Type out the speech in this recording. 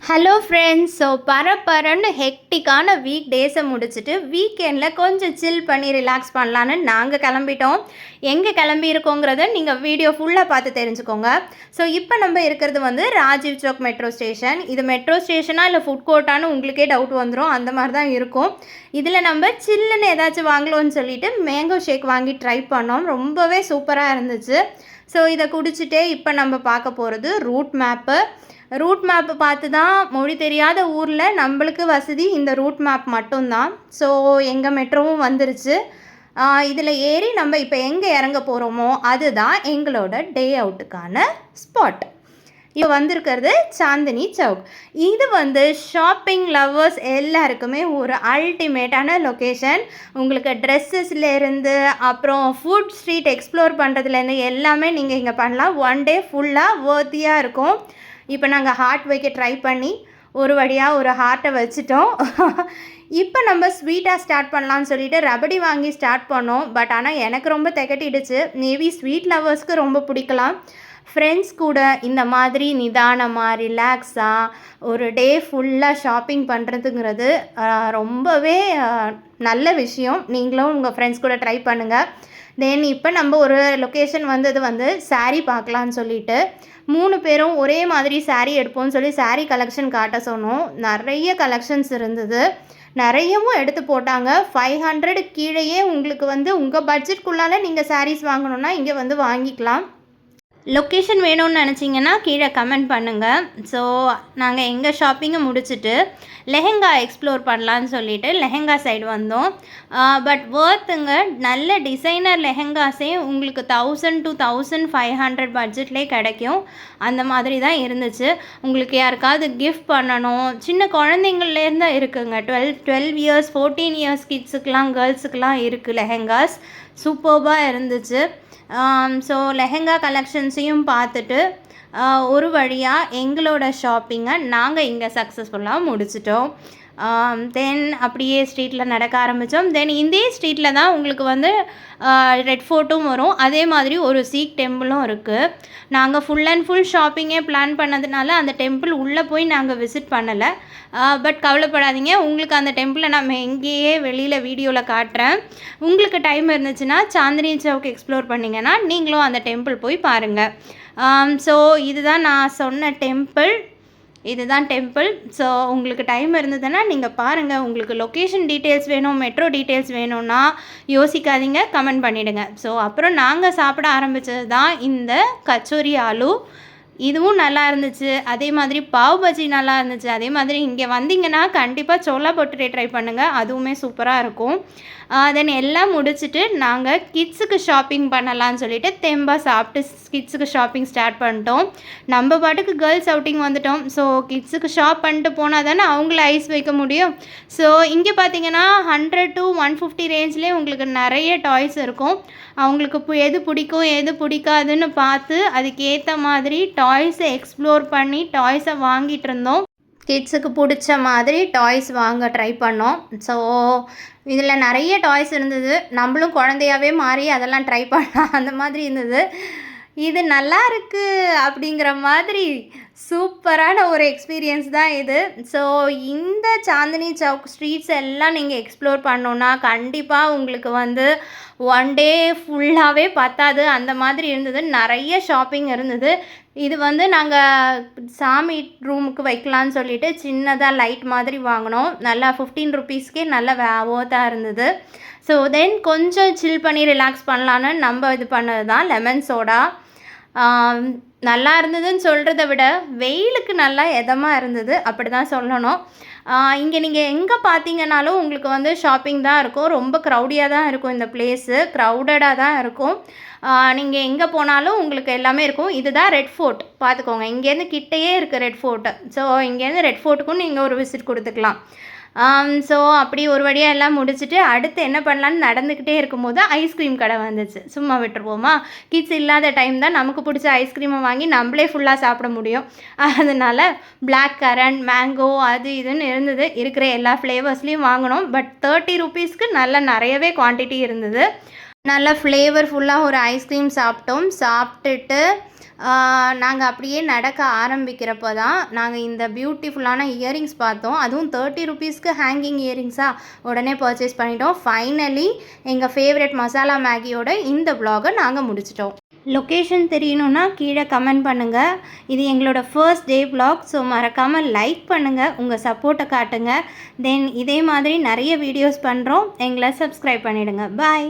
Hello friends. So பரபரன்னு ஹெக்டிக்கான week டேஸை முடிச்சுட்டு வீக்கெண்டில் கொஞ்சம் சில் பண்ணி ரிலாக்ஸ் பண்ணலான்னு நாங்கள் கிளம்பிட்டோம். எங்கே கிளம்பியிருக்கோங்கிறத நீங்கள் வீடியோ ஃபுல்லாக பார்த்து தெரிஞ்சுக்கோங்க. ஸோ இப்போ நம்ம இருக்கிறது ராஜீவ் சௌக் மெட்ரோ ஸ்டேஷன். இது மெட்ரோ ஸ்டேஷனாக இல்லை ஃபுட் கோர்ட்டானு உங்களுக்கே டவுட் வந்துடும். அந்த மாதிரி தான் இருக்கும். இதில் நம்ம சில்லுன்னு ஏதாச்சும் வாங்கலாம்னு சொல்லிட்டு மேங்கோ ஷேக் வாங்கி ட்ரை பண்ணோம். ரொம்பவே சூப்பராக இருந்துச்சு. ஸோ இதை குடிச்சிட்டே இப்போ நம்ம பார்க்க போகிறது ரூட் மேப்பு பார்த்து தான் மொழி தெரியாத ஊரில் நம்மளுக்கு வசதி இந்த ரூட் மேப் மட்டும்தான். ஸோ எங்கள் மெட்ரோவும் வந்துருச்சு. இதில் ஏறி நம்ம இப்போ எங்கே இறங்க போகிறோமோ அதுதான் எங்களோட டே அவுட்டுக்கான ஸ்பாட். இப்போ வந்திருக்கிறது சாந்தினி சவுக். இது ஷாப்பிங் லவ்வர்ஸ் எல்லாருக்குமே ஒரு அல்டிமேட்டான லொக்கேஷன். உங்களுக்கு ட்ரெஸ்ஸஸ்லேருந்து அப்புறம் ஃபுட் ஸ்ட்ரீட் எக்ஸ்ப்ளோர் பண்ணுறதுலேருந்து எல்லாமே நீங்கள் இங்கே பண்ணலாம். ஒன் டே ஃபுல்லாக வர்த்தியாக இருக்கும். இப்போ நாங்கள் ஹார்ட் வைக்க ட்ரை பண்ணி ஒரு வழியாக ஒரு ஹார்ட்டை வச்சுட்டோம். இப்போ நம்ம ஸ்வீட்டாக ஸ்டார்ட் பண்ணலான்னு சொல்லிட்டு ரபடி வாங்கி ஸ்டார்ட் பண்ணோம். பட் ஆனால் எனக்கு ரொம்ப திகட்டிடுச்சு. மேபி ஸ்வீட் லவ்வர்ஸ்க்கு ரொம்ப பிடிக்கலாம். ஃப்ரெண்ட்ஸ் கூட இந்த மாதிரி நிதானமாக ரிலாக்ஸாக ஒரு டே ஃபுல்லாக ஷாப்பிங் பண்ணுறதுங்கிறது ரொம்பவே நல்ல விஷயம். நீங்களும் உங்கள் ஃப்ரெண்ட்ஸ் கூட ட்ரை பண்ணுங்கள். தென் இப்போ நம்ம ஒரு லொக்கேஷன் வந்தது சாரீ பார்க்கலான்னு சொல்லிட்டு 3 பேரும் ஒரே மாதிரி சாரீ எடுப்போம்னு சொல்லி சாரீ கலெக்ஷன் காட்ட சொன்னோம். நிறைய கலெக்ஷன்ஸ் இருந்தது. நிறையவும் எடுத்து போட்டாங்க. 500 கீழேயே உங்களுக்கு உங்கள் பட்ஜெட்குள்ளால் நீங்கள் சாரீஸ் வாங்கணுன்னா இங்கே வாங்கிக்கலாம். லொக்கேஷன் வேணும்னு நினச்சிங்கன்னா கீழே கமெண்ட் பண்ணுங்கள். ஸோ நாங்கள் எங்கள் ஷாப்பிங்கை முடிச்சுட்டு லெஹெங்கா எக்ஸ்ப்ளோர் பண்ணலான்னு சொல்லிட்டு லெஹெங்கா சைடு வந்தோம். பட் வர்த்துங்க. நல்ல டிசைனர் லெஹெங்காஸே உங்களுக்கு 1000 to 1500 பட்ஜெட்லேயே கிடைக்கும். அந்த மாதிரி தான் இருந்துச்சு. உங்களுக்கு யாருக்காவது கிஃப்ட் பண்ணணும், சின்ன குழந்தைங்கள்லேருந்து இருக்குங்க. 12 இயர்ஸ் 14 இயர்ஸ் கிட்ஸுக்கெலாம் கேர்ள்ஸுக்கெலாம் இருக்குது லெஹெங்காஸ். சூப்பர்பாக இருந்துச்சு. ஸோ லெஹெங்கா கலெக்ஷன்ஸையும் பார்த்துட்டு ஒரு வழியாக எங்களோட ஷாப்பிங்கை நாங்கள் இங்கே சக்ஸஸ்ஃபுல்லாக முடிச்சிட்டோம். தென் அப்படியே ஸ்ட்ரீட்டில் நடக்க ஆரம்பித்தோம். தென் இந்த ஸ்ட்ரீட்டில் தான் உங்களுக்கு ரெட் ஃபோர்ட்டும் வரும். அதே மாதிரி ஒரு சீக் டெம்பிளும் இருக்குது. நாங்கள் ஃபுல் அண்ட் ஃபுல் ஷாப்பிங்கே பிளான் பண்ணதுனால அந்த டெம்பிள் உள்ளே போய் நாங்கள் விசிட் பண்ணலை. பட் கவலைப்படாதீங்க, உங்களுக்கு அந்த டெம்பிளை நம்ம எங்கேயே வெளியில் வீடியோவில் காட்டுறேன். உங்களுக்கு டைம் இருந்துச்சுன்னா சாந்தினி சவுக் எக்ஸ்ப்ளோர் பண்ணிங்கன்னா நீங்களும் அந்த டெம்பிள் போய் பாருங்கள். ஸோ இதுதான் நான் சொன்ன டெம்பிள். ஸோ உங்களுக்கு டைம் இருந்ததுன்னா நீங்கள் பாருங்கள். உங்களுக்கு லொக்கேஷன் டீட்டெயில்ஸ் வேணும், மெட்ரோ டீட்டெயில்ஸ் வேணும்னா யோசிக்காதீங்க, கமெண்ட் பண்ணிவிடுங்க. ஸோ அப்புறம் நாங்கள் சாப்பிட ஆரம்பித்தது தான் இந்த கச்சோரி ஆலு. இதுவும் நல்லா இருந்துச்சு. அதே மாதிரி பாவ் பஜ்ஜி நல்லா இருந்துச்சு. அதே மாதிரி இங்கே வந்தீங்கன்னா கண்டிப்பாக சோலா பட்டூரே ட்ரை பண்ணுங்கள். அதுவுமே சூப்பராக இருக்கும். தென் எல்லாம் முடிச்சுட்டு நாங்கள் கிட்ஸுக்கு ஷாப்பிங் பண்ணலான்னு சொல்லிட்டு தெம்பா சாப்பிட்டு கிட்ஸுக்கு ஷாப்பிங் ஸ்டார்ட் பண்ணிட்டோம். நம்ம பாட்டுக்கு கேர்ள்ஸ் அவுட்டிங் வந்துட்டோம். ஸோ கிட்ஸுக்கு ஷாப் பண்ணிட்டு போனால் தானே அவங்கள ஐஸ் வைக்க முடியும். ஸோ இங்கே பார்த்தீங்கன்னா 100 to 150 ரேஞ்ச்லேயே உங்களுக்கு நிறைய டாய்ஸ் இருக்கும். அவங்களுக்கு எது பிடிக்கும் எது பிடிக்காதுன்னு பார்த்து அதுக்கேற்ற மாதிரி டாய்ஸை எக்ஸ்ப்ளோர் பண்ணி டாய்ஸை வாங்கிட்டு இருந்தோம். கிட்ஸுக்கு பிடிச்ச மாதிரி டாய்ஸ் வாங்க ட்ரை பண்ணோம். ஸோ இதில் நிறைய டாய்ஸ் இருந்தது. நம்மளும் குழந்தையாகவே மாறி அதெல்லாம் ட்ரை பண்ணலாம். அந்த மாதிரி இருந்தது. இது நல்லா இருக்குது அப்படிங்கிற மாதிரி சூப்பரான ஒரு எக்ஸ்பீரியன்ஸ் தான் இது. ஸோ இந்த சாந்தினி சவுக் ஸ்ட்ரீட்ஸ் எல்லாம் நீங்கள் எக்ஸ்ப்ளோர் பண்ணோன்னா கண்டிப்பாக உங்களுக்கு ஒன் டே ஃபுல்லாகவே பத்தாது. அந்த மாதிரி இருந்தது. நிறைய ஷாப்பிங் இருந்தது. இது நாங்கள் சாமி ரூமுக்கு வைக்கலான்னு சொல்லிட்டு சின்னதாக லைட் மாதிரி வாங்கினோம். நல்லா 15 ருபீஸ்க்கே நல்ல ஒர்த்தாக இருந்தது. ஸோ தென் கொஞ்சம் சில் பண்ணி ரிலாக்ஸ் பண்ணலான்னு நம்ம இது பண்ணது தான் லெமன் சோடா. நல்லா இருந்ததுன்னு சொல்கிறத விட வெயிலுக்கு நல்லா எதமாக இருந்தது, அப்படி தான் சொல்லணும். இங்கே நீங்கள் எங்கே பார்த்தீங்கன்னாலும் உங்களுக்கு ஷாப்பிங் தான் இருக்கும். ரொம்ப க்ரௌடியாக தான் இருக்கும். இந்த பிளேஸு க்ரௌடடாக தான் இருக்கும். நீங்கள் எங்கே போனாலும் உங்களுக்கு எல்லாமே இருக்கும். இதுதான் ரெட் ஃபோர்ட், பார்த்துக்கோங்க. இங்கேருந்து கிட்டேயே இருக்குது ரெட் ஃபோர்ட்டு. ஸோ இங்கேருந்து ரெட் ஃபோர்ட்டுக்கும் நீங்கள் ஒரு விசிட் கொடுத்துக்கலாம். ஸோ அப்படி ஒரு வழியாக எல்லாம் முடிச்சுட்டு அடுத்து என்ன பண்ணலான்னு நடந்துக்கிட்டே இருக்கும்போது ஐஸ்கிரீம் கடை வந்துச்சு. சும்மா விட்டுருவோமா? கிட்ஸ் இல்லாத டைம் தான் நமக்கு பிடிச்ச ஐஸ்கிரீமை வாங்கி நம்மளே ஃபுல்லாக சாப்பிட முடியும். அதனால் பிளாக் கரண்ட், மேங்கோ அது இதுன்னு இருந்தது. இருக்கிற எல்லா ஃப்ளேவர்ஸ்லேயும் வாங்கினோம். பட் 30 ருபீஸ்க்கு நிறையவே குவான்டிட்டி இருந்தது. நல்லா ஃப்ளேவர்ஃபுல்லாக ஒரு ஐஸ்கிரீம் சாப்பிட்டோம். சாப்பிட்டுட்டு நாங்கள் அப்படியே நடக்க ஆரம்பிக்கிறப்போ தான் நாங்கள் இந்த பியூட்டிஃபுல்லான இயரிங்ஸ் பார்த்தோம். அதுவும் 30 ருபீஸ்க்கு ஹேங்கிங் இயரிங்ஸாக உடனே பர்ச்சேஸ் பண்ணிட்டோம். ஃபைனலி எங்கள் ஃபேவரட் மசாலா மேகியோட இந்த vlog-அ நாங்கள் முடிச்சிட்டோம். லொக்கேஷன் தெரியணுன்னா கீழே கமெண்ட் பண்ணுங்கள். இது எங்களோட ஃபர்ஸ்ட் டே vlog. ஸோ மறக்காமல் லைக் பண்ணுங்கள், உங்கள் சப்போர்ட்டை காட்டுங்க. தென் இதே மாதிரி நிறைய வீடியோஸ் பண்ணுறோம். எங்களை சப்ஸ்கிரைப் பண்ணிவிடுங்க. பாய்.